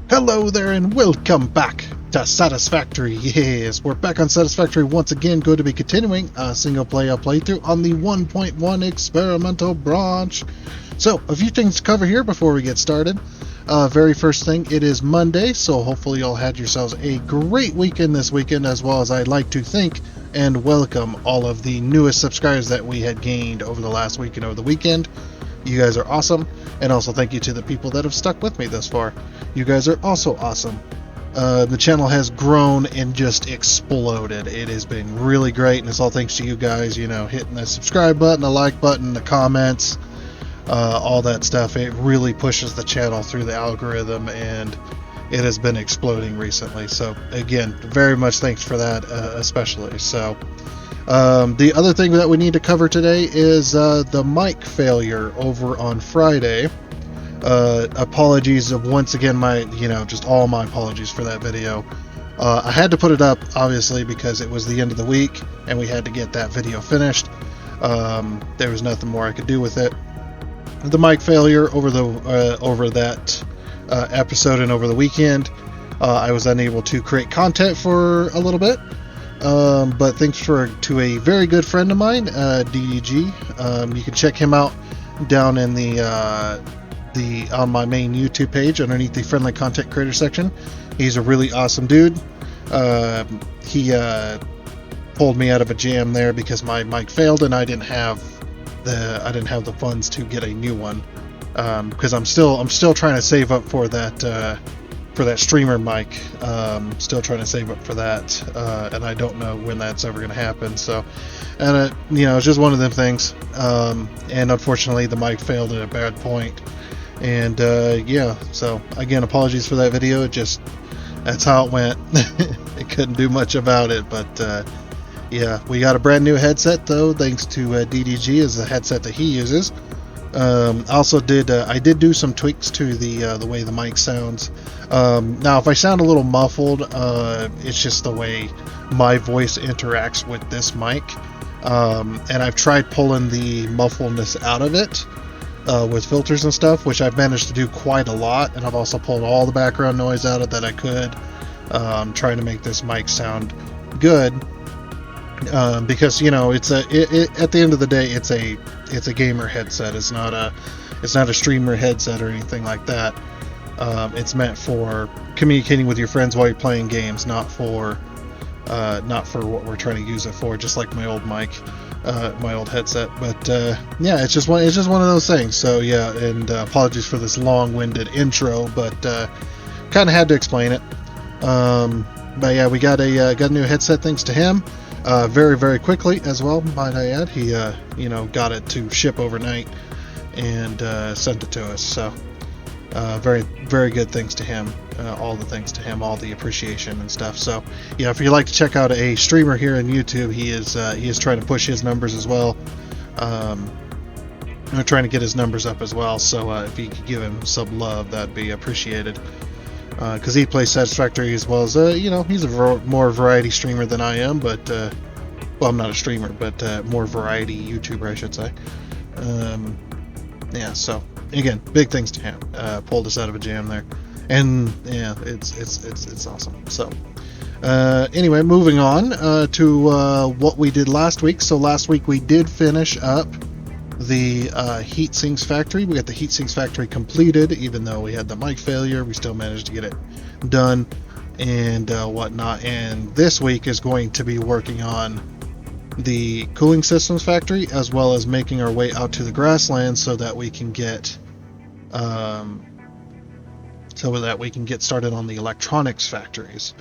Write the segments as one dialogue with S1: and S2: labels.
S1: Hello there and welcome back to Satisfactory. Yes, we're back on Satisfactory once again, going to be continuing a single player playthrough on the 1.1 experimental branch. So, a few things to cover here before we get started. Very first thing, it is Monday, so hopefully you all had yourselves a great weekend this weekend, as well as I'd like to thank and welcome all of the newest subscribers that we had gained over the last week and over the weekend. You guys are awesome, and also thank you to the people that have stuck with me thus far. You guys are also awesome. The channel has grown and just exploded. It has been really great, and it's all thanks to you guys, hitting the subscribe button, the like button, the comments, all that stuff. It really pushes the channel through the algorithm, and it has been exploding recently. So, again, very much thanks for that, especially. So, the other thing that we need to cover today is the mic failure over on Friday. Apologies of once again, just all my apologies for that video. I had to put it up, obviously, because it was the end of the week and we had to get that video finished. There was nothing more I could do with it. The mic failure over that episode and over the weekend, I was unable to create content for a little bit. But thanks to a very good friend of mine, DDG. You can check him out down in on my main YouTube page underneath the friendly content creator section. He's a really awesome dude. He pulled me out of a jam there because my mic failed and I didn't have the funds to get a new one. Because I'm still trying to save up for that streamer mic. Still trying to save up for that, and I don't know when that's ever going to happen. So, and it's just one of them things. And unfortunately, the mic failed at a bad point. And so again, apologies for that video. That's how it went. I couldn't do much about it, but we got a brand new headset though, thanks to DDG, is the headset that he uses. I did do some tweaks to the way the mic sounds. Now, if I sound a little muffled, it's just the way my voice interacts with this mic. And I've tried pulling the muffledness out of it with filters and stuff, which I've managed to do quite a lot. And I've also pulled all the background noise out of that I could, trying to make this mic sound good. Because at the end of the day, it's a gamer headset. It's not a streamer headset or anything like that. It's meant for communicating with your friends while you're playing games, not for what we're trying to use it for. Just like my old mic, my old headset. But it's just one of those things. So and apologies for this long-winded intro, but kind of had to explain it. But we got a new headset thanks to him. Very, very quickly as well, might I add. He, got it to ship overnight and sent it to us. So, very, very good thanks to him. All the thanks to him, all the appreciation and stuff. So, if you'd like to check out a streamer here on YouTube, he is trying to push his numbers as well. I'm trying to get his numbers up as well. So, if you could give him some love, that'd be appreciated. Because he plays Satisfactory as well as, he's a more variety streamer than I am, but, I'm not a streamer, but more variety YouTuber, I should say. So, again, big things to him. Pulled us out of a jam there. And, it's awesome. So, anyway, moving on to what we did last week. So, last week we did finish up the heat sinks factory. We got the heat sinks factory completed, even though we had the mic failure. We still managed to get it done and whatnot. And this week is going to be working on the cooling systems factory, as well as making our way out to the grasslands so that we can get started on the electronics factories.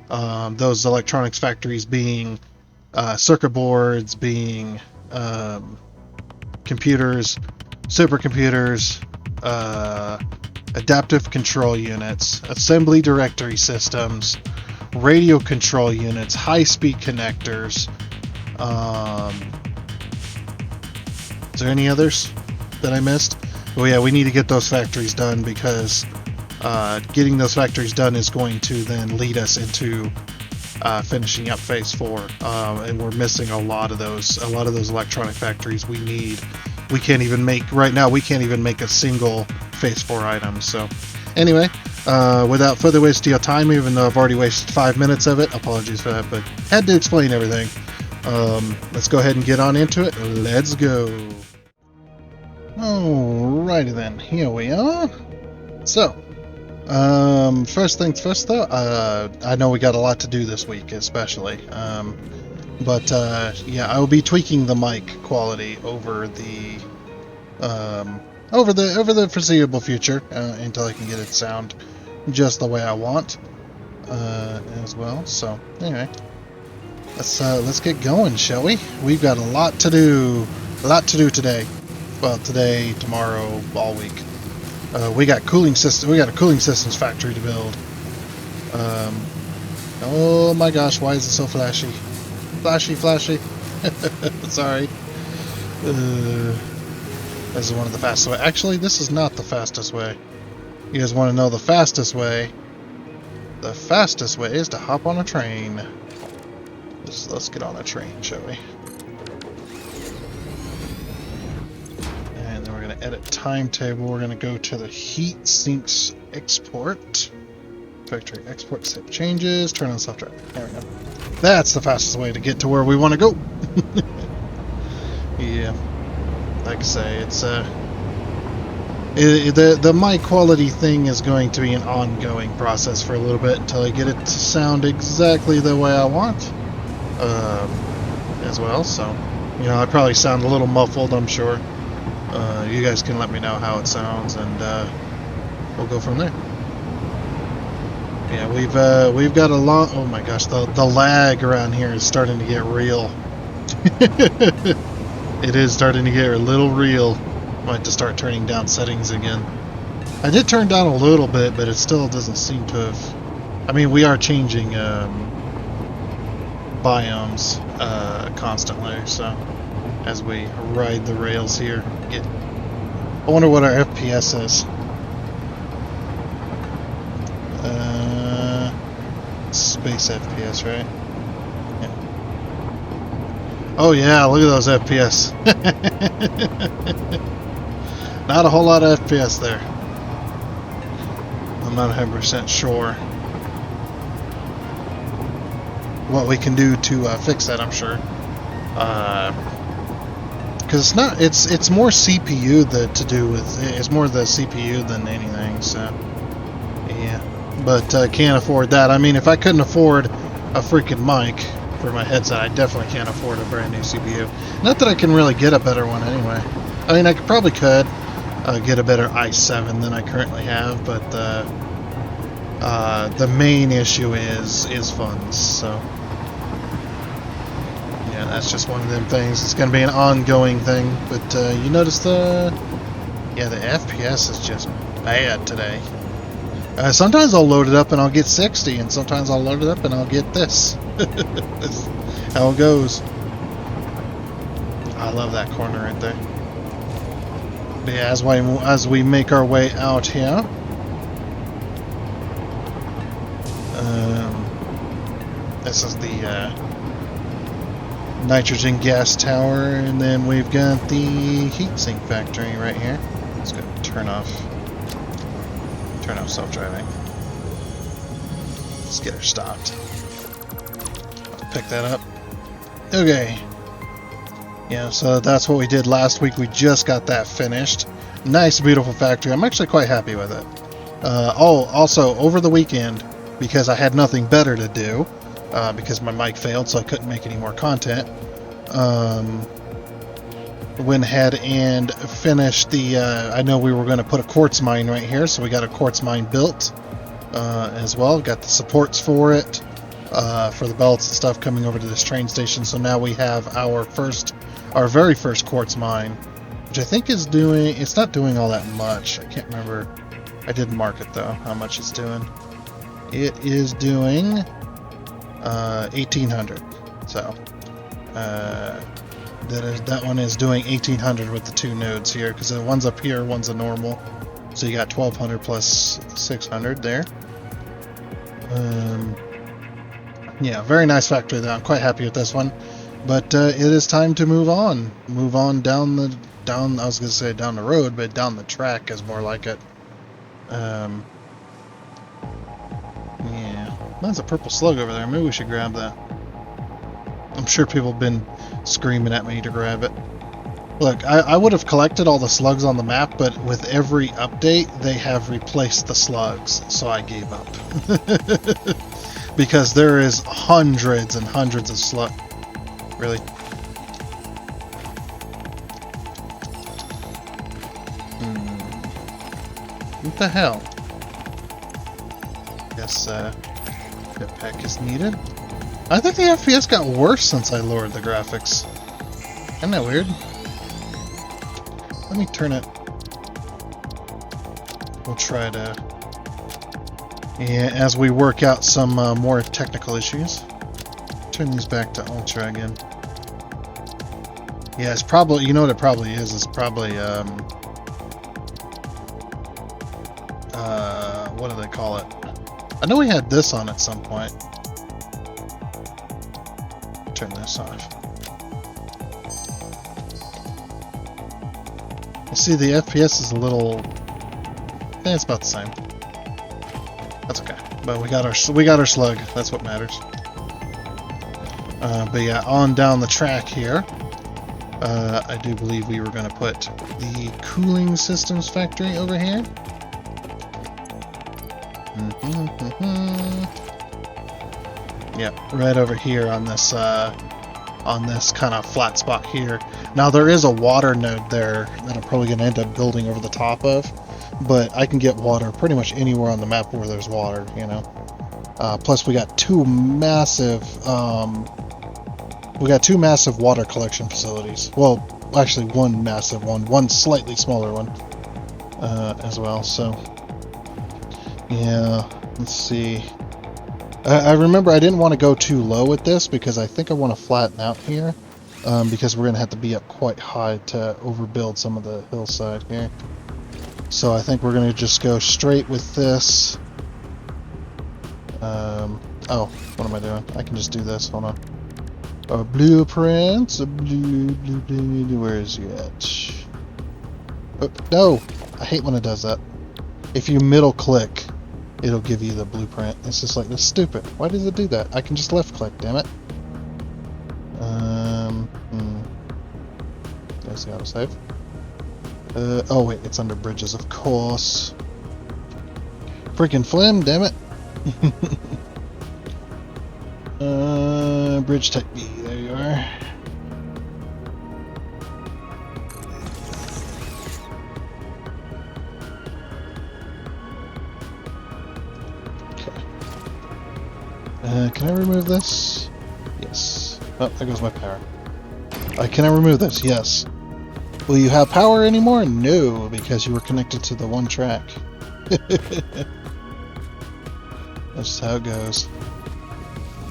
S1: Those electronics factories being circuit boards, being computers, supercomputers, adaptive control units, assembly directory systems, radio control units, high-speed connectors. Is there any others that I missed? Well, we need to get those factories done, because getting those factories done is going to then lead us into finishing up phase 4, and we're missing a lot of those electronic factories we need. We can't even make a single phase 4 item. So anyway, Without further waste of your time, even though I've already wasted 5 minutes of it, apologies for that, but had to explain everything. Let's go ahead and get on into it. Let's go. Alrighty then, here we are. So, first things first though, I know we got a lot to do this week, especially. But yeah, I will be tweaking the mic quality over the foreseeable future until I can get it sound just the way I want as well. So anyway, let's get going, shall we? We've got a lot to do today. Well, today, tomorrow, all week. We got cooling system. We got a cooling systems factory to build. Oh my gosh, why is it so flashy? Flashy. Sorry. This is one of the fastest way. Actually, this is not the fastest way. You guys want to know the fastest way? The fastest way is to hop on a train. Let's get on a train, shall we? And then we're going to edit timetable. We're going to go to the heat sinks export. Factory export, save changes, turn on soft drive. There we go. That's the fastest way to get to where we want to go. Yeah. Like I say, it's the mic quality thing is going to be an ongoing process for a little bit until I get it to sound exactly the way I want as well. So, you know, I probably sound a little muffled, I'm sure. You guys can let me know how it sounds, and we'll go from there. Yeah, we've got a lot. Oh my gosh, the lag around here is starting to get real. It is starting to get a little real. Might have to start turning down settings again. I did turn down a little bit, but it still doesn't seem to have... I mean, we are changing biomes constantly, so as we ride the rails here. I wonder what our FPS is. Space FPS, right? Oh yeah, look at those FPS. Not a whole lot of FPS there. I'm not 100% sure what we can do to fix that, I'm sure. Because it's more CPU to do with, it's more the CPU than anything, so yeah. But can't afford that. I mean, if I couldn't afford a freaking mic for my headset, I definitely can't afford a brand new CPU. Not that I can really get a better one anyway. I mean, I probably could get a better i7 than I currently have, but the main issue is funds. So yeah, that's just one of them things. It's going to be an ongoing thing. But you notice the FPS is just bad today. Sometimes I'll load it up and I'll get 60, and sometimes I'll load it up and I'll get this. That's how it goes. I love that corner right there. But yeah, as we make our way out here, this is the nitrogen gas tower, and then we've got the heatsink factory right here. Let's go turn off self-driving. Let's get her stopped. I'll pick that up. Okay. Yeah, so that's what we did last week. We just got that finished. Nice, beautiful factory. I'm actually quite happy with it. Also, over the weekend, because I had nothing better to do, because my mic failed, so I couldn't make any more content, went ahead and finished the... I know we were going to put a quartz mine right here, so we got a quartz mine built as well. Got the supports for it, for the belts and stuff coming over to this train station. So now we have our very first quartz mine, which I think is doing... It's not doing all that much. I can't remember. I didn't mark it, though, how much it's doing. It is doing 1,800. So... that one is doing 1,800 with the two nodes here, because the one's up here, one's a normal. So you got 1,200 plus 600 there. Yeah, very nice factory though. I'm quite happy with this one. But it is time to move on. Move on down the I was gonna say down the road, but down the track is more like it. That's a purple slug over there. Maybe we should grab that. I'm sure people have been screaming at me to grab it. Look, I would have collected all the slugs on the map, but with every update, they have replaced the slugs, so I gave up. Because there is hundreds and hundreds of slugs. Really? What the hell? Guess, jetpack is needed. I think the FPS got worse since I lowered the graphics. Isn't that weird? Let me turn it. We'll try to... Yeah, as we work out some more technical issues. Turn these back to Ultra again. Yeah, it's probably... You know what it probably is? It's probably, what do they call it? I know we had this on at some point. Turn this off. You see, the FPS is a little... it's about the same. That's okay. But we got our slug. That's what matters. But yeah, on down the track here, I do believe we were going to put the cooling systems factory over here. Yep, right over here on this kind of flat spot here. Now there is a water node there that I'm probably going to end up building over the top of, but I can get water pretty much anywhere on the map where there's water, you know. Plus we got two massive water collection facilities. Well, actually one massive one slightly smaller one as well. So yeah, let's see. I remember I didn't want to go too low with this because I think I want to flatten out here because we're going to have to be up quite high to overbuild some of the hillside here. So I think we're going to just go straight with this. Oh, what am I doing? I can just do this. Hold on. Blueprints. Where is he at? Oh, no! I hate when it does that. If you middle click, it'll give you the blueprint. It's just like, that's stupid. Why does it do that? I can just left click, damn it. There's the autosave. Oh wait, it's under bridges, of course. Freaking Flim, damn it. Bridge type B, there you are. Can I remove this? Yes. Oh, there goes my power. Can I remove this? Yes. Will you have power anymore? No, because you were connected to the one track. That's just how it goes.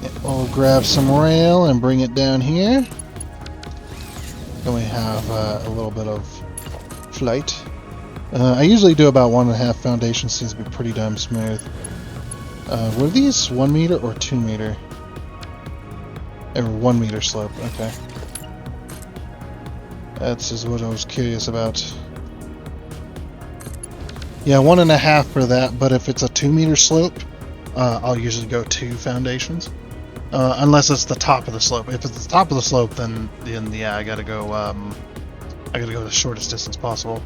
S1: Yeah, we'll grab some rail and bring it down here. Then we have a little bit of flight. I usually do about 1.5 foundation. Seems to be pretty damn smooth. Were these 1 meter or 2 meter? They were 1 meter slope, okay. That's just what I was curious about. Yeah, 1.5 for that, but if it's a 2 meter slope, I'll usually go 2 foundations. Unless it's the top of the slope. If it's the top of the slope, then yeah, I gotta go the shortest distance possible.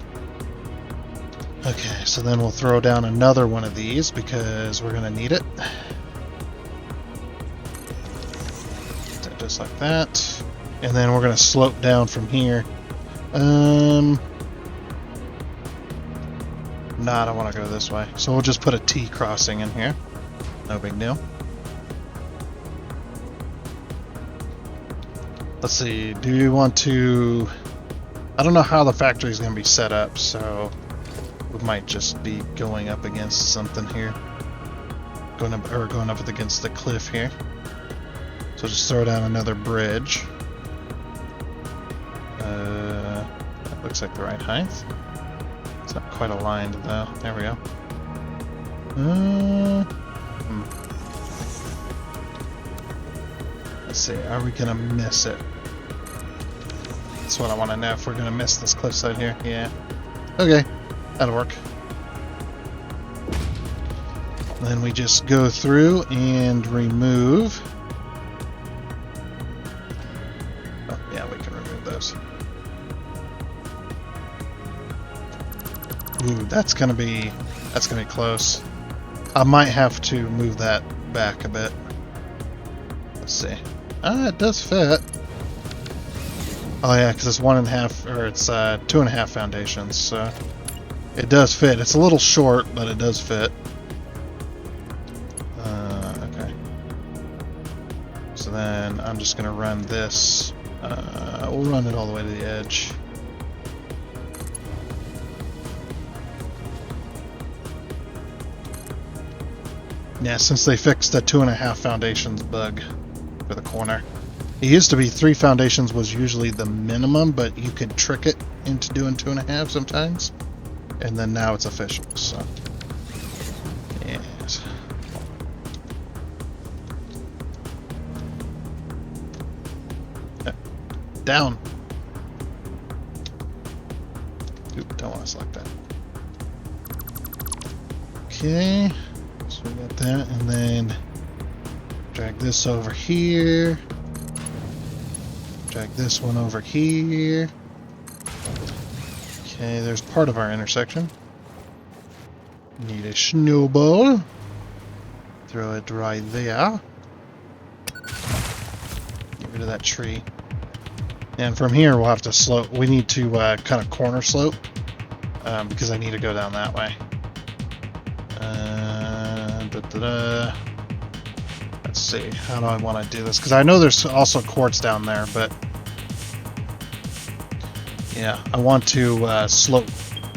S1: Okay, so then we'll throw down another one of these because we're gonna need it. Just like that. And then we're gonna slope down from here. Nah, I don't want to go this way. So we'll just put a T crossing in here. No big deal. Let's see, do you want to... I don't know how the factory is going to be set up, so we might just be going up against something here. Going up against the cliff here. So just throw down another bridge. That looks like the right height. It's not quite aligned though. There we go. Let's see, are we gonna miss it? That's what I want to know, if we're gonna miss this cliffside here. Yeah. Okay, that'll work. Then we just go through and remove. Oh, yeah, we can remove those. Ooh, that's gonna be close. I might have to move that back a bit. Let's see. Ah, it does fit. Oh yeah, because it's 1.5, or it's 2.5 foundations, so it does fit. It's a little short, but it does fit. Okay. So then I'm just gonna run this. We'll run it all the way to the edge. Yeah, since they fixed the 2.5 foundations bug for the corner. It used to be 3 foundations was usually the minimum, but you could trick it into doing 2.5 sometimes. And then now it's official, so. Yes. Down. Oop, don't want to select that. Okay. So we got that, and then drag this over here. Drag this one over here. Okay, there's part of our intersection. Need a snowball. Throw it right there. Get rid of that tree. And from here we'll have to slope. We need to kind of corner slope because I need to go down that way. Let's see, how do I want to do this? Because I know there's also quartz down there, but yeah, I want to slope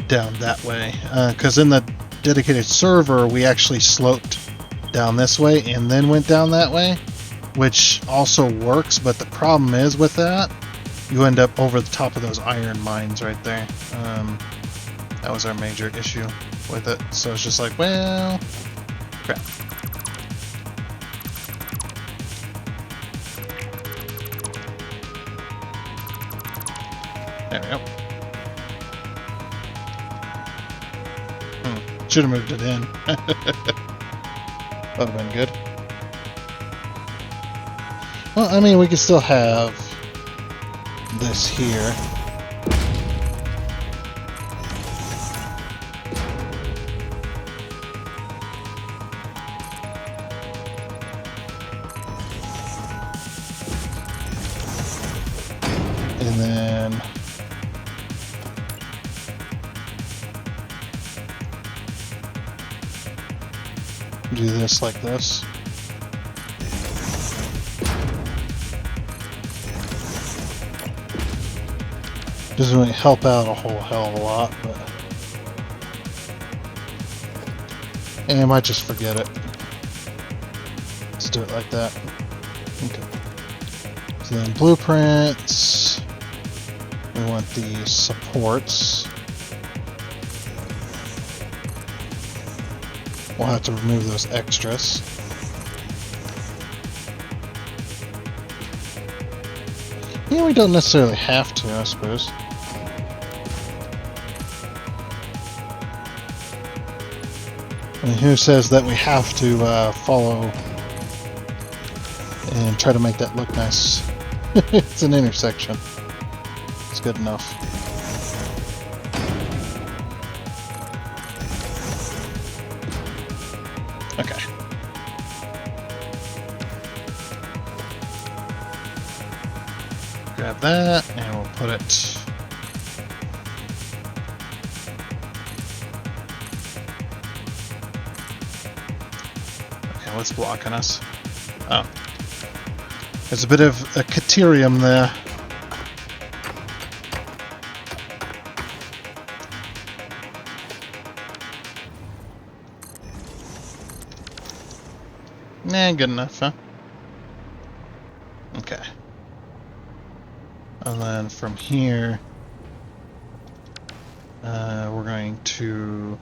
S1: down that way. Because in the dedicated server, we actually sloped down this way and then went down that way, which also works, but the problem is with that, you end up over the top of those iron mines right there. That was our major issue with it. So it's just like, well, crap. There we go. Should have moved it in. That would have been good. Well, I mean, we could still have this here. And then do this like this. Doesn't really help out a whole hell of a lot, but and I might just forget it. Let's do it like that. Okay. So then blueprints. We want the supports. We'll have to remove those extras. Yeah, we don't necessarily have to, I suppose. I mean, who says that we have to follow and try to make that look nice? It's an intersection. It's good enough. Okay. Grab that, and we'll put it... Okay, what's blocking us? Oh. There's a bit of a caterium there. Nah, good enough, huh? Okay. And then from here, we're going to,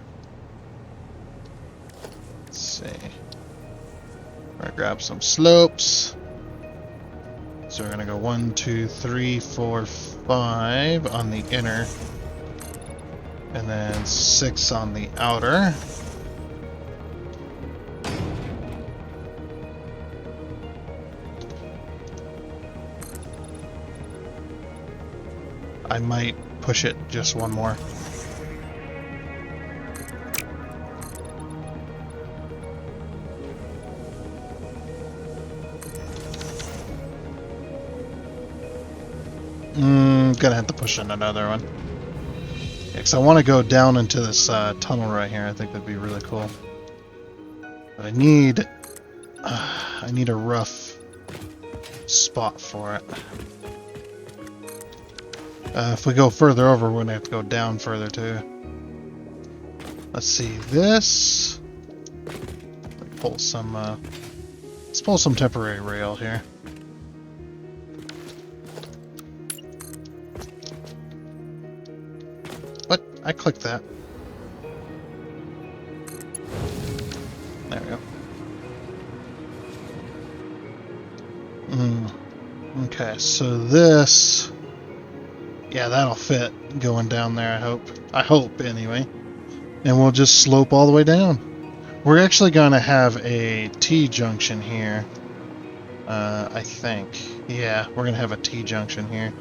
S1: let's see, we're going to grab some slopes. So we're going to go 1, 2, 3, 4, 5 on the inner, and then 6 on the outer. I might push it just one more. Gonna have to push in another one. Yeah, because I want to go down into this tunnel right here. I think that'd be really cool. But I need a rough spot for it. If we go further over, we're gonna have to go down further too. Let's see this. Let's pull some temporary rail here. What? I clicked that. There we go. Okay, so this... Yeah, that'll fit going down there, I hope. I hope, anyway. And we'll just slope all the way down. We're actually going to have a T-junction here. I think. Yeah, we're going to have a T-junction here.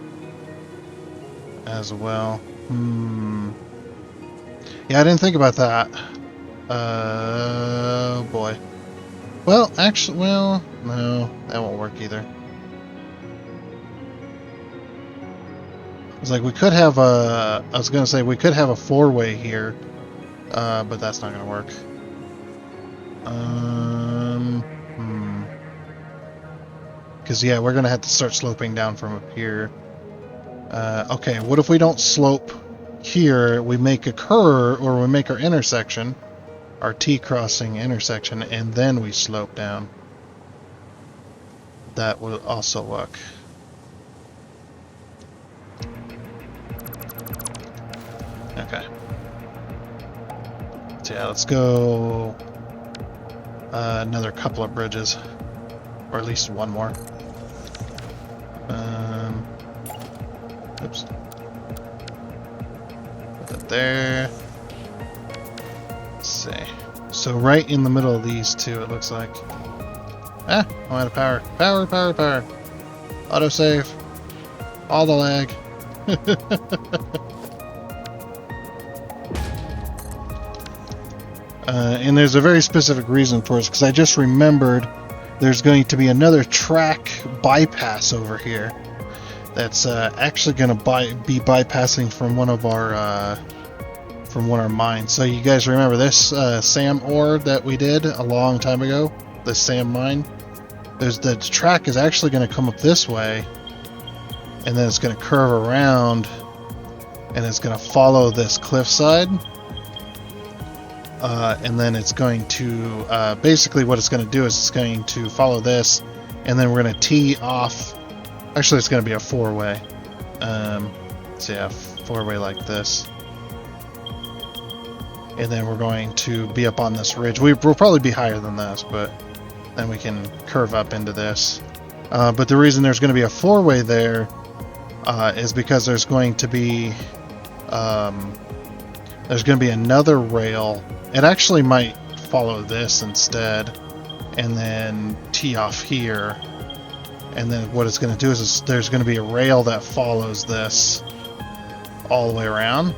S1: As well. Yeah, I didn't think about that. Oh, boy. Well, actually, well, no, that won't work either. It's like we could have a... I was going to say we could have a four-way here. But that's not going to work. Because, yeah, we're going to have to start sloping down from up here. Okay, what if we don't slope here, we make a curve, or we make our intersection, our T-crossing intersection, and then we slope down. That will also work. Okay. So yeah, let's go another couple of bridges, or at least one more. Oops. Put that there. Let's see. So right in the middle of these two, it looks like. Ah, I'm out of power. Power. Autosave. All the lag. And there's a very specific reason for this, because I just remembered there's going to be another track bypass over here that's actually going to be bypassing from one of our mines. So you guys remember this SAM ore that we did a long time ago? The SAM mine? The track is actually going to come up this way, and then it's going to curve around, and it's going to follow this cliffside. And then it's going to, basically what it's going to do is it's going to follow this, and then we're going to tee off. Actually, it's going to be a four-way. So yeah, four-way like this. And then we're going to be up on this ridge. We'll probably be higher than this, but then we can curve up into this. But the reason there's going to be a four-way there is because there's going to be another rail. It actually might follow this instead, and then tee off here. And then what it's going to do is there's going to be a rail that follows this all the way around.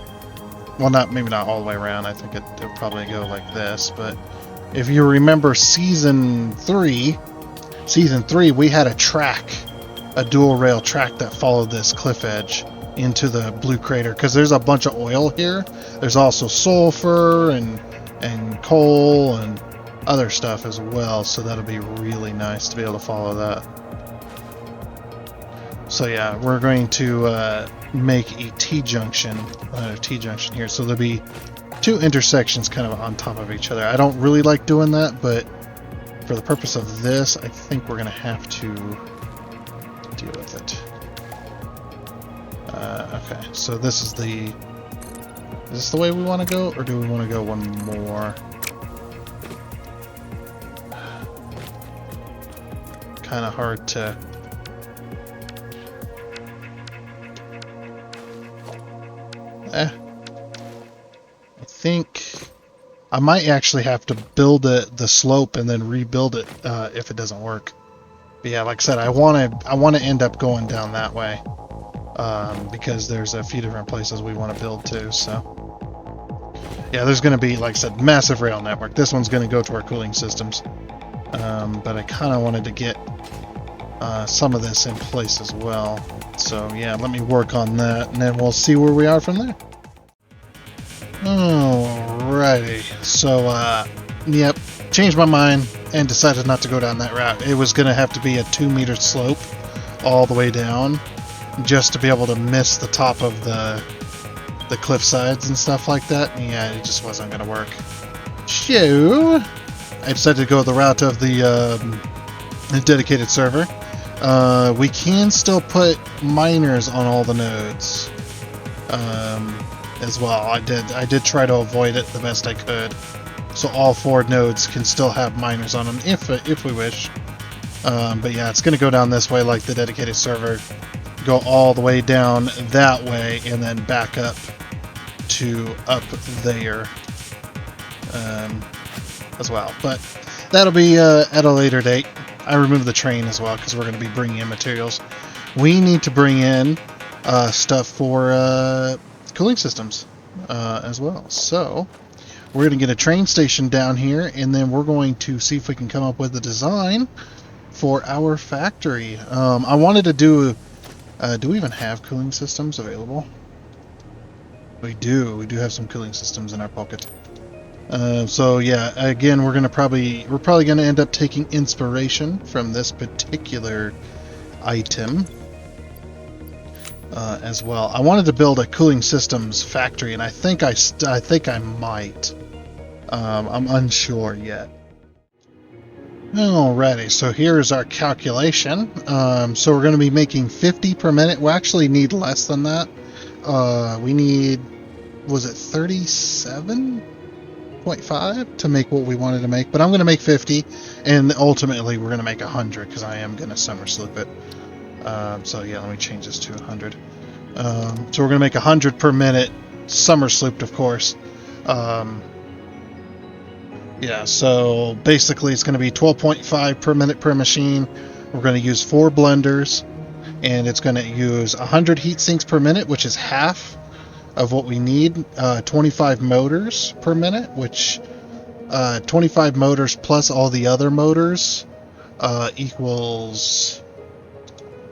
S1: Well, maybe not all the way around. I think it'll probably go like this. But if you remember season 3, we had a dual rail track that followed this cliff edge into the blue crater, because there's a bunch of oil here. There's also sulfur and coal and other stuff as well, so that'll be really nice to be able to follow that. So yeah, we're going to make a T-junction, another T-junction here, so there'll be two intersections kind of on top of each other. I don't really like doing that, but for the purpose of this, I think we're going to have to deal with it. Okay, so this is is this the way we want to go, or do we want to go one more? Kind of hard to... I think I might actually have to build the slope and then rebuild it if it doesn't work. But yeah, like I said, I want to end up going down that way. because there's a few different places we want to build to. So yeah, there's going to be, like I said, massive rail network. This one's going to go to our cooling systems, but I kind of wanted to get some of this in place as well. So yeah, let me work on that, and then we'll see where we are from there. Alrighty, so yep, changed my mind and decided not to go down that route. It was going to have to be a 2-meter slope all the way down just to be able to miss the top of the cliff sides and stuff like that. Yeah, it just wasn't going to work. So I decided to go the route of the dedicated server. We can still put miners on all the nodes as well. I did try to avoid it the best I could, so all 4 nodes can still have miners on them if we wish. But yeah, it's going to go down this way like the dedicated server, go all the way down that way, and then back up to up there as well. But that'll be at a later date. I removed the train as well because we're going to be bringing in materials. We need to bring in stuff for cooling systems as well. So we're going to get a train station down here, and then we're going to see if we can come up with a design for our factory. I wanted to do we even have cooling systems available? We do have some cooling systems in our pocket. So yeah, again, we're probably going to end up taking inspiration from this particular item as well. I wanted to build a cooling systems factory, and I think I might. I'm unsure yet. Alrighty, so here's our calculation. So we're going to be making 50 per minute. We actually need less than that. We need, was it 37.5 to make what we wanted to make? But I'm going to make 50, and ultimately we're going to make 100 because I am going to summer sloop it. So yeah, let me change this to 100. So we're going to make 100 per minute, summer slooped, of course. Yeah, so basically it's going to be 12.5 per minute per machine. We're going to use 4 blenders, and it's going to use 100 heat sinks per minute, which is half of what we need. 25 motors per minute, which 25 motors plus all the other motors equals,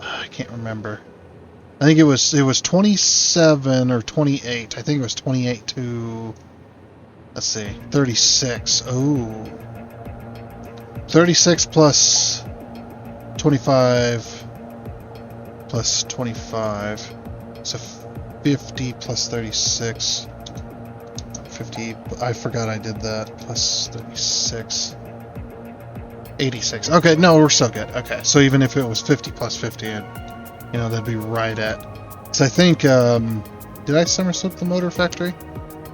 S1: I can't remember. I think it was 27 or 28. I think it was 28 to, let's see, 36. Oh. 36 plus 25 plus 25. So 50 plus 36. 50, I forgot I did that. Plus 36. 86. Okay, no, we're still good. Okay, so even if it was 50 plus 50, that'd be right at. So I think, did I summer slip the motor factory?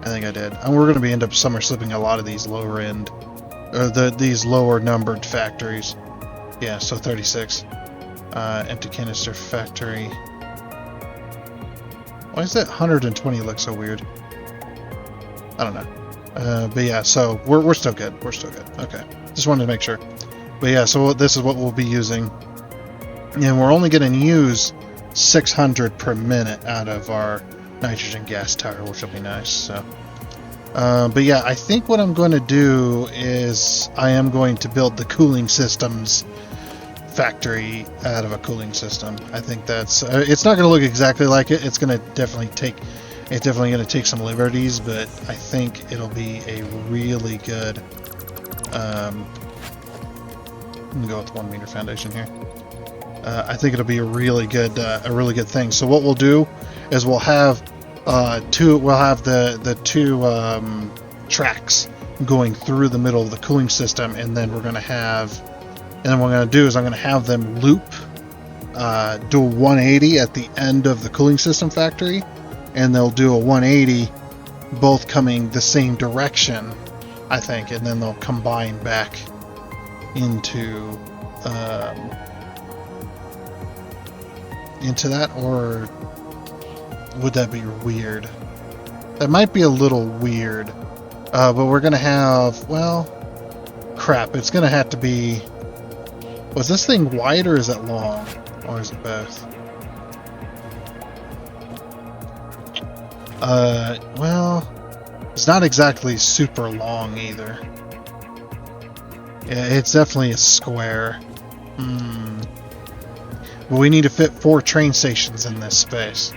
S1: I think I did. And we're going to be end up summer slipping a lot of these lower end, or these lower numbered factories. Yeah, so 36. Empty canister factory. Why is that 120 look so weird? I don't know. But yeah, so we're still good. We're still good. Okay, just wanted to make sure. But yeah, so this is what we'll be using, and we're only going to use 600 per minute out of our nitrogen gas tower, which will be nice. So, but yeah, I think what I'm going to do is I am going to build the cooling systems factory out of a cooling system. I think that's it's not going to look exactly like it. It's going to definitely take some liberties, but I think it'll be a really good. I'm gonna go with 1 meter foundation here. I think it'll be a really good thing. So what we'll do is we'll have the two tracks going through the middle of the cooling system, and then what I'm going to do is I'm going to have them loop, do a 180 at the end of the cooling system factory, and they'll do a 180 both coming the same direction, I think, and then they'll combine back into that, or would that be weird? That might be a little weird, but we're gonna have, well, crap, it's gonna have to be, was this thing wide or is it long, or is it both? Well, it's not exactly super long either. Yeah, it's definitely a square. But we need to fit 4 train stations in this space.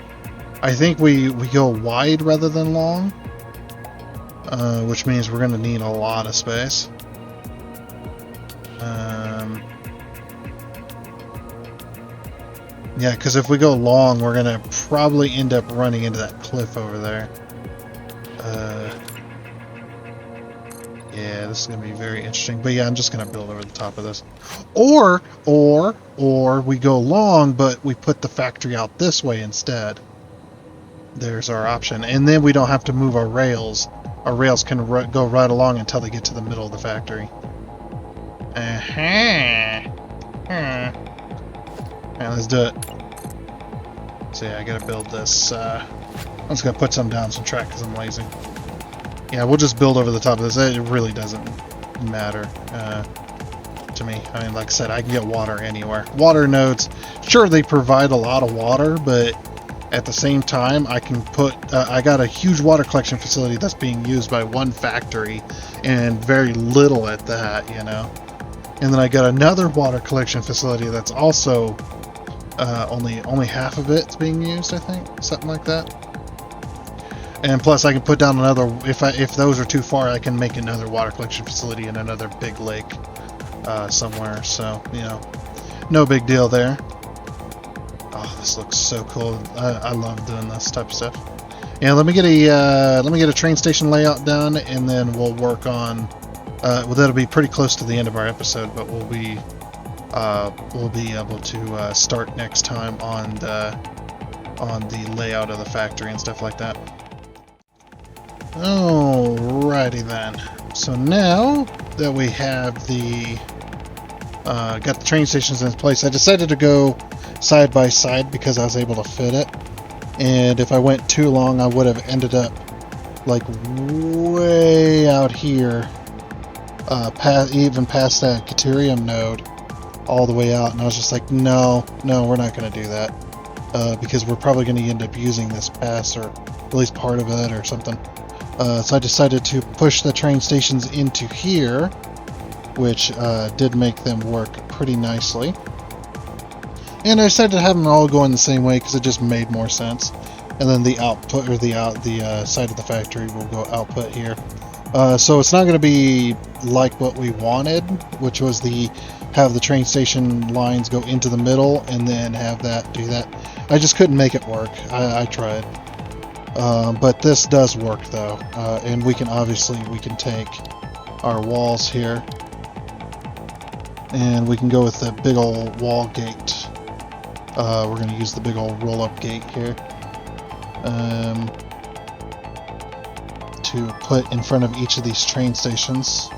S1: I think we go wide rather than long, which means we're going to need a lot of space. Yeah, because if we go long, we're going to probably end up running into that cliff over there. Yeah, this is going to be very interesting. But yeah, I'm just going to build over the top of this. Or we go long, but we put the factory out this way instead. There's our option. And then we don't have to move our rails. Our rails can go right along until they get to the middle of the factory. Alright, let's do it. So yeah, I gotta build this. I'm just gonna put some down some track because I'm lazy. Yeah, we'll just build over the top of this. It really doesn't matter to me. I mean, like I said, I can get water anywhere. Water nodes, sure, they provide a lot of water, but at the same time, I can put... I got a huge water collection facility that's being used by one factory, and very little at that, you know. And then I got another water collection facility that's also only half of it's being used, I think, something like that. And plus, I can put down another. If those are too far, I can make another water collection facility in another big lake somewhere. So you know, no big deal there. Oh, this looks so cool. I love doing this type of stuff. Yeah, let me get a train station layout done, and then we'll work on. Well, that'll be pretty close to the end of our episode, but we'll be able to start next time on the layout of the factory and stuff like that. Alrighty then. So now that we have got the train stations in place, I decided to go side by side because I was able to fit it. And if I went too long, I would have ended up like way out here, even past that Caterium node, all the way out. And I was just like, no, we're not going to do that because we're probably going to end up using this pass, or at least part of it or something. So I decided to push the train stations into here, which did make them work pretty nicely. And I decided to have them all going the same way because it just made more sense. And then the output, or the side of the factory, will go output here. So it's not going to be like what we wanted, which was have the train station lines go into the middle and then have that do that. I just couldn't make it work. I tried. But this does work though, and we can take our walls here, and we can go with the big old wall gate. We're going to use the big old roll-up gate here to put in front of each of these train stations.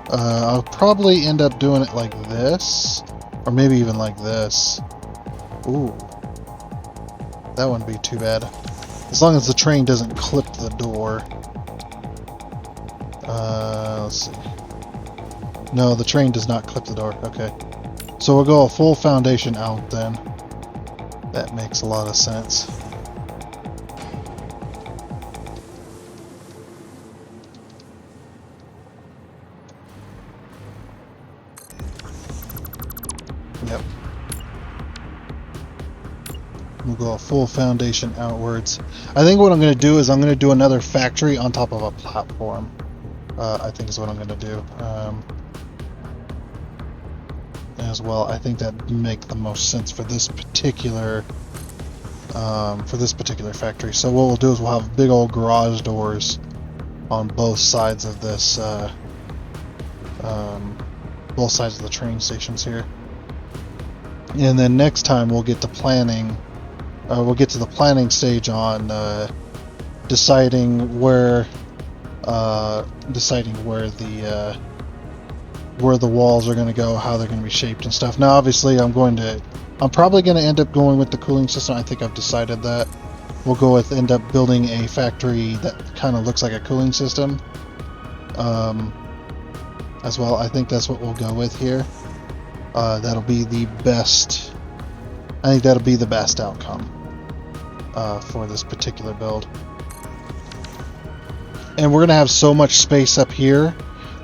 S1: I'll probably end up doing it like this, or maybe even like this. Ooh. That wouldn't be too bad. As long as the train doesn't clip the door. Let's see. No, the train does not clip the door. Okay. So we'll go a full foundation out then. That makes a lot of sense. Yep. We'll go a full foundation outwards. I think what I'm going to do is I'm going to do another factory on top of a platform. I think is what I'm going to do. As well, I think that would make the most sense for this particular factory. So what we'll do is we'll have big old garage doors on both sides of this, both sides of the train stations here. And then next time we'll get to planning. We'll get to the planning stage on deciding where the walls are going to go, how they're going to be shaped and stuff. Now, obviously, I'm probably going to end up going with the cooling system. I think I've decided that. We'll end up building a factory that kind of looks like a cooling system as well. I think that's what we'll go with here. That'll be the best. I think that'll be the best outcome. for this particular build. And we're gonna have so much space up here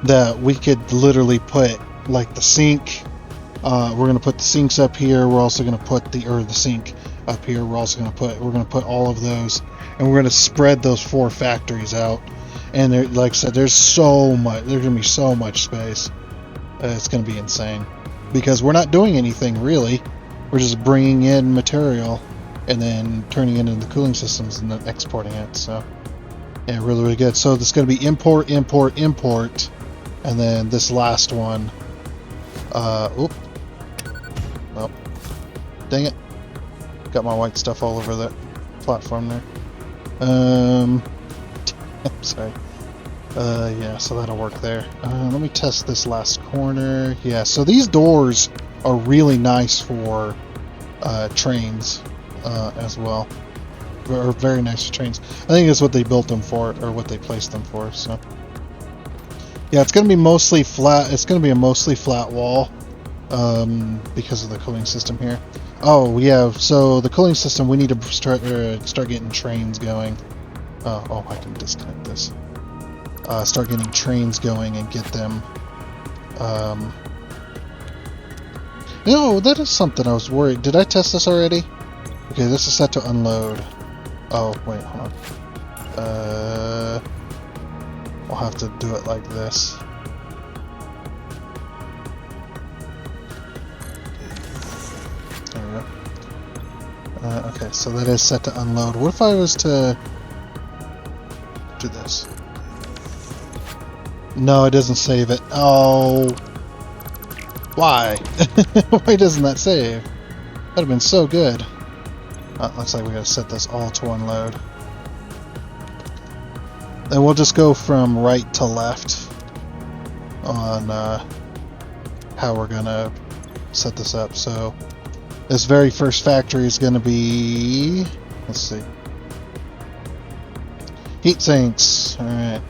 S1: that we could literally put like the sink. We're gonna put the sinks up here. We're also gonna put the sink up here. We're gonna put all of those, and we're gonna spread those 4 factories out. And there, like I said, there's so much. There's gonna be so much space. It's gonna be insane because we're not doing anything really. We're just bringing in material and then turning it into the cooling systems and then exporting it. So yeah, really, really good. So this is gonna be import, import, import, and then this last one. Oh, dang it! Got my white stuff all over the platform there. I'm sorry. Yeah, so that'll work there. Let me test this last corner. Yeah, so these doors are really nice for trains as well. Or very nice for trains. I think that's what they built them for, or what they placed them for. So yeah, it's going to be mostly flat. It's going to be a mostly flat wall because of the cooling system here. Oh yeah, so the cooling system, we need to start getting trains going. Oh, I can disconnect this. Start getting trains going and get them. No, that is something I was worried. Did I test this already? Okay, this is set to unload. Oh, wait, hold on. I'll have to do it like this. There we go. Okay, so that is set to unload. What if I was to do this? No, it doesn't save it. Oh. Why? Why doesn't that save? That'd have been so good. Looks like we gotta set this all to unload. Then we'll just go from right to left on how we're gonna set this up. So this very first factory is gonna be, let's see, heat sinks. All right,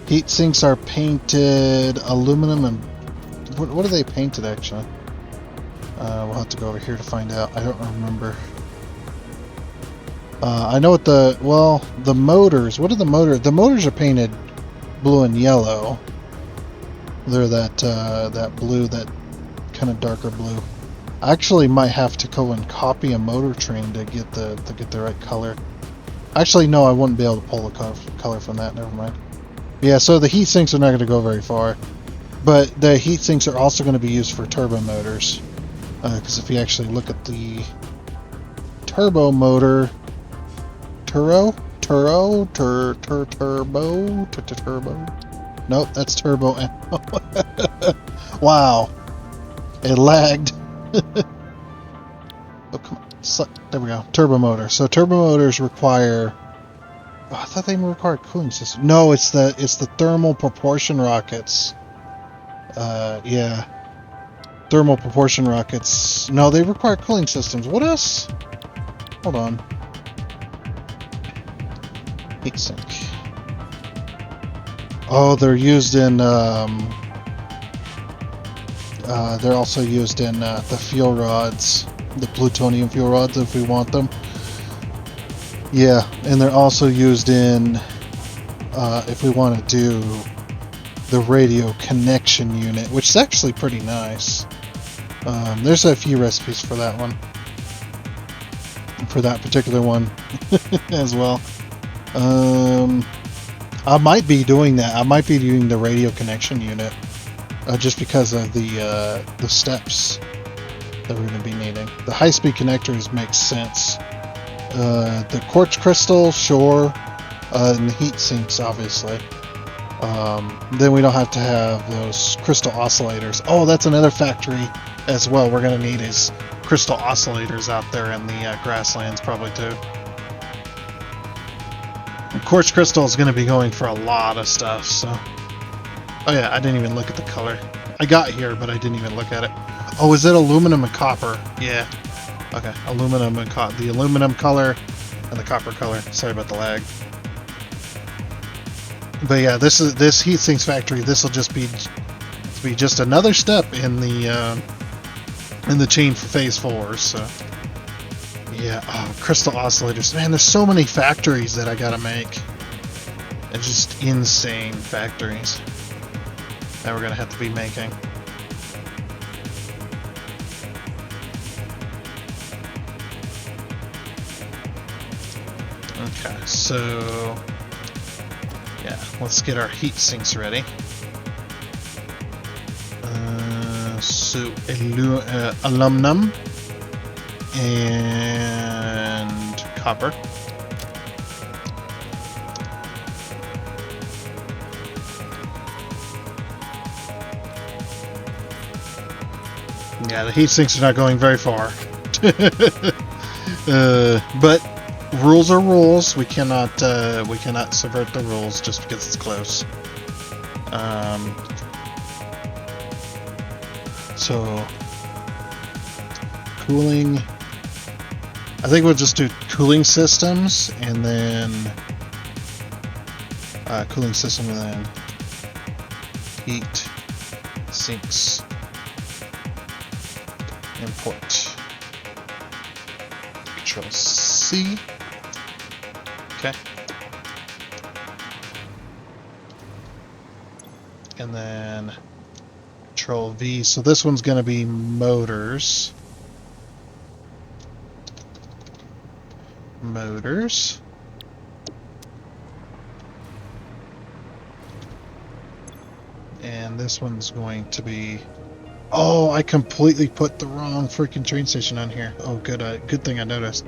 S1: heat sinks are painted aluminum and what are they painted actually? We'll have to go over here to find out. I don't remember. I know what the motors. What are the motors? The motors are painted blue and yellow. They're that blue, that kind of darker blue. I actually might have to go and copy a motor train to get the right color. Actually, no, I wouldn't be able to pull the color from that. Never mind. Yeah, so the heat sinks are not going to go very far, but the heat sinks are also going to be used for turbo motors. Because if you actually look at the turbo motor. Turbo? Nope, that's turbo. Wow. It lagged. Oh, come on. So, there we go. Turbo motor. So turbo motors require... Oh, I thought they required cooling system. No, it's the thermal proportion rockets. Yeah. Thermal proportion rockets. No, they require cooling systems. What else? Hold on. Heatsink. Oh, they're used in. They're also used in the fuel rods, the plutonium fuel rods, if we want them. Yeah, and they're also used in if we want to do the radio connection unit, which is actually pretty nice. There's a few recipes for that one, for that particular one as well. I might be doing that. I might be doing the radio connection unit just because of the steps that we're going to be needing. The high-speed connectors make sense. The quartz crystal, sure, and the heat sinks, obviously. Then we don't have to have those crystal oscillators. Oh, that's another factory as well we're going to need is crystal oscillators out there in the grasslands probably too. And quartz crystal is going to be going for a lot of stuff, so... Oh yeah, I didn't even look at the color. I got here, but I didn't even look at it. Oh, is it aluminum and copper? Yeah. Okay, aluminum and the aluminum color and the copper color. Sorry about the lag. But yeah, this heat sinks factory. This will just be just another step in the chain for phase 4. So Yeah, oh, crystal oscillators. Man, there's so many factories that I gotta make. And just insane factories that we're gonna have to be making. Okay, so yeah, let's get our heat sinks ready. So aluminum and copper. Yeah, the heat sinks are not going very far. But rules are rules. We cannot subvert the rules just because it's close. So cooling. I think we'll just do cooling systems and then cooling system and then heat sinks. Import. Control C. Okay. And then Control V. So this one's going to be motors. Motors. And this one's going to be... Oh, I completely put the wrong freaking train station on here. Oh, good. Good thing I noticed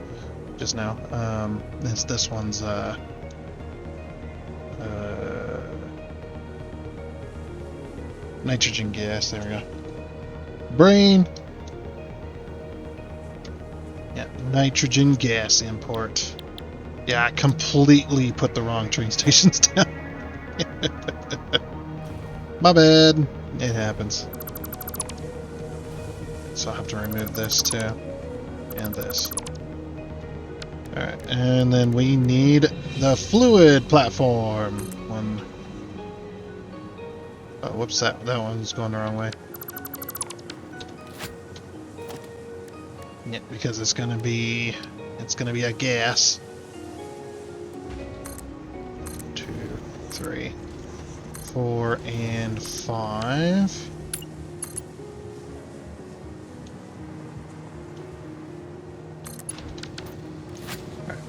S1: just now. This one's nitrogen gas. There we go. Brain. Yeah, nitrogen gas import. Yeah, I completely put the wrong train stations down. My bad. It happens. So I'll have to remove this too. And this. Alright, and then we need the fluid platform. One. Oh, whoops, that one's going the wrong way. Yeah, because it's gonna be a gas. 2, 3, 4, and 5.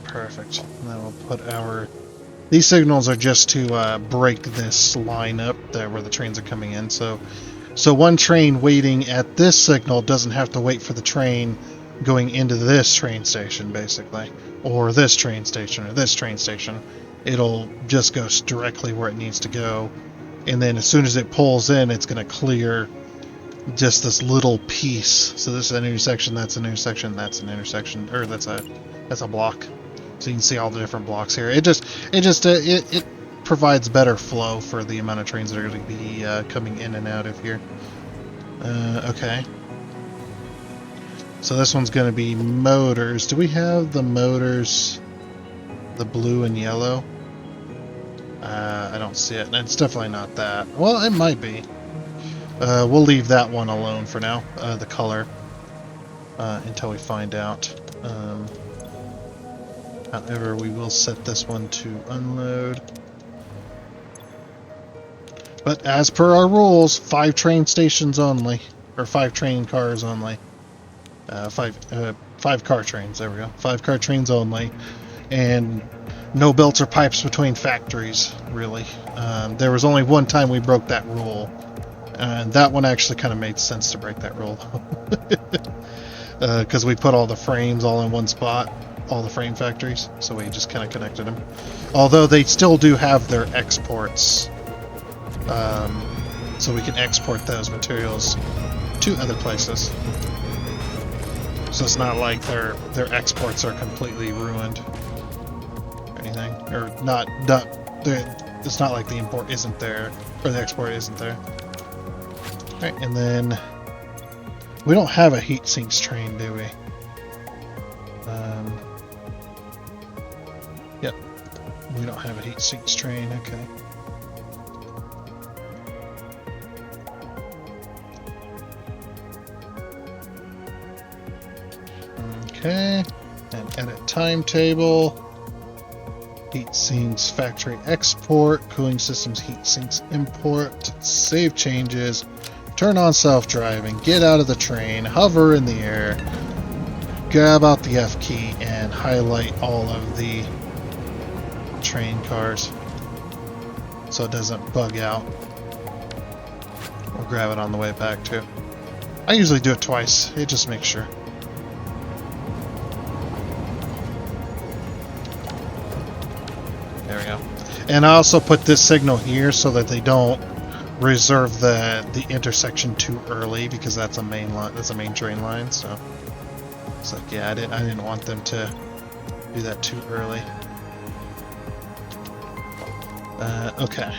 S1: Perfect. And then we'll put our... These signals are just to break this line up there where the trains are coming in. So one train waiting at this signal doesn't have to wait for the train going into this train station, basically. Or this train station, or this train station. It'll just go directly where it needs to go. And then as soon as it pulls in, it's going to clear just this little piece. So this is an intersection, that's an intersection, that's an intersection, or that's a block. So you can see all the different blocks here. It provides better flow for the amount of trains that are going to be coming in and out of here. Okay. So this one's going to be motors. Do we have the motors, the blue and yellow? I don't see it. It's definitely not that. Well, it might be. We'll leave that one alone for now, the color, until we find out. However, we will set this one to unload. But as per our rules, 5 train stations only, or 5 train cars only. 5 car trains, there we go. 5 car trains only. And no belts or pipes between factories, really. There was only one time we broke that rule. And that one actually kind of made sense to break that rule. Because we put all the frames all in one spot. All the frame factories, so we just kind of connected them. Although they still do have their exports, so we can export those materials to other places. So it's not like their exports are completely ruined or anything, or not. It's not like the import isn't there or the export isn't there. All right, and then we don't have a heat sinks train, do we? Yep, we don't have a heat sinks train, okay. Okay. And edit timetable. Heat sinks factory export. Cooling systems heat sinks import. Save changes. Turn on self-driving. Get out of the train. Hover in the air. Grab out the F key and highlight all of the train cars so it doesn't bug out. We'll grab it on the way back too. I usually do it twice. It just makes sure. There we go. And I also put this signal here so that they don't reserve the intersection too early, because that's a main line. That's a main train line. So it's like, yeah, I didn't want them to do that too early. Okay.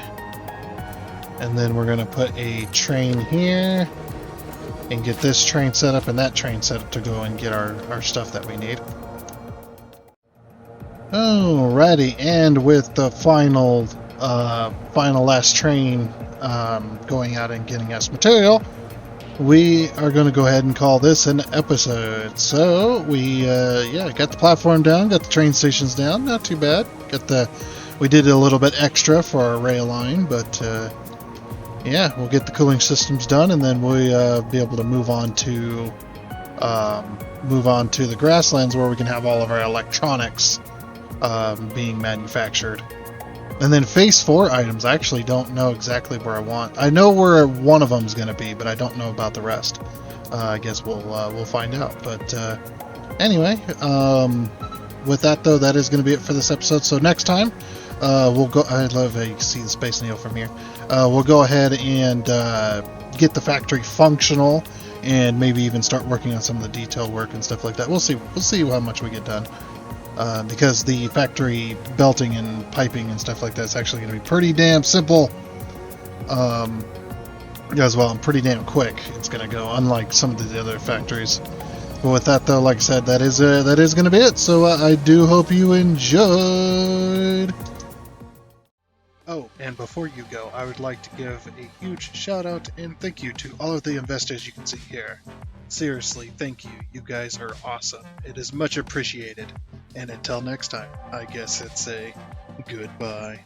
S1: And then we're gonna put a train here and get this train set up and that train set up to go and get our stuff that we need. Alrighty, and with the final last train going out and getting us material, we are going to go ahead and call this an episode. So we got the platform down, got the train stations down, not too bad. We did a little bit extra for our rail line, but yeah, we'll get the cooling systems done, and then we'll be able to move on to the grasslands where we can have all of our electronics being manufactured. And then phase 4 items, I actually don't know exactly where I want. I know where one of them is going to be, but I don't know about the rest. I guess we'll find out. But anyway, with that though, that is going to be it for this episode. So next time, we'll go. I love how you can see the Space Neo from here. We'll go ahead and get the factory functional, and maybe even start working on some of the detail work and stuff like that. We'll see. We'll see how much we get done. Because the factory belting and piping and stuff like that is actually going to be pretty damn simple, as well, and pretty damn quick. It's going to go, unlike some of the other factories. But with that, though, like I said, that is going to be it. So I do hope you enjoyed. Oh, and before you go, I would like to give a huge shout out and thank you to all of the investors you can see here. Seriously, thank you. You guys are awesome. It is much appreciated. And until next time, I guess it's a goodbye.